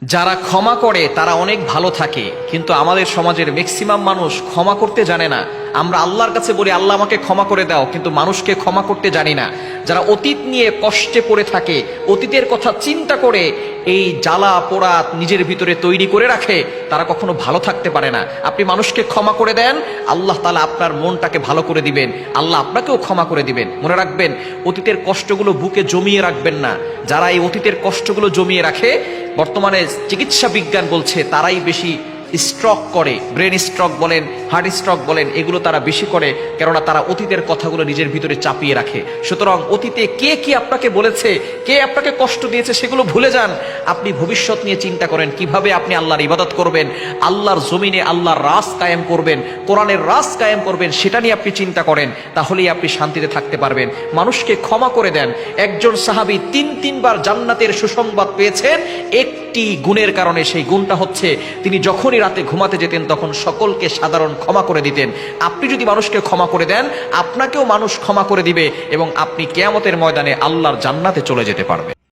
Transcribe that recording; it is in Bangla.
যারা ক্ষমা করে তারা অনেক ভালো থাকে, কিন্তু আমাদের সমাজের ম্যাক্সিমাম মানুষ ক্ষমা করতে জানে না। আমরা আল্লাহর কাছে বলি আল্লাহ আমাকে ক্ষমা করে দাও, কিন্তু মানুষকে ক্ষমা করতে জানি না। যারা অতীত নিয়ে কষ্টে পড়ে থাকে, অতীতের কথা চিন্তা করে এই জ্বালা পোড়া নিজের ভিতরে তৈরি করে রাখে, তারা কখনো ভালো থাকতে পারে না। আপনি মানুষকে ক্ষমা করে দেন, আল্লাহ তাআলা আপনার মনটাকে ভালো করে দিবেন, আল্লাহ আপনাকেও ক্ষমা করে দিবেন। মনে রাখবেন, অতীতের কষ্টগুলো বুকে জমিয়ে রাখবেন না। যারা এই অতীতের কষ্টগুলো জমিয়ে রাখে, বর্তমানে চিকিৎসা বিজ্ঞান বলছে তারাই বেশি স্ট্রোক করে, ব্রেন স্ট্রোক বলেন, হার্ট স্ট্রোক বলেন, এগুলো তারা বেশি করে, কেননা তারা অতীতের কথাগুলো নিজের ভিতরে চাপিয়ে রাখে। সুতরাং অতীতে কে কি আপনাকে বলেছে, কে আপনাকে কষ্ট দিয়েছে, সেগুলো ভুলে যান। আপনি ভবিষ্যৎ নিয়ে চিন্তা করেন, কিভাবে আপনি আল্লাহর ইবাদত করবেন, আল্লাহর জমিনে আল্লাহর রাজ কায়েম করবেন, কোরআনের রাজ কায়েম করবেন, সেটা নিয়ে আপনি চিন্তা করেন। তাহলেই আপনি শান্তিতে থাকতে পারবেন। মানুষকে ক্ষমা করে দেন। একজন সাহাবী তিনবার জান্নাতের সুসংবাদ পেয়েছেন একটি গুণের কারণে। সেই গুণটা হচ্ছে, তিনি যখনই রাতে ঘুমাতে যেতেন তখন সকলকে সাধারণ ক্ষমা করে দিতেন। আপনি যদি মানুষকে ক্ষমা করে দেন, আপনাকেও মানুষ ক্ষমা করে দিবে এবং আপনি কিয়ামতের ময়দানে আল্লাহর জান্নাতে চলে যেতে পারবেন।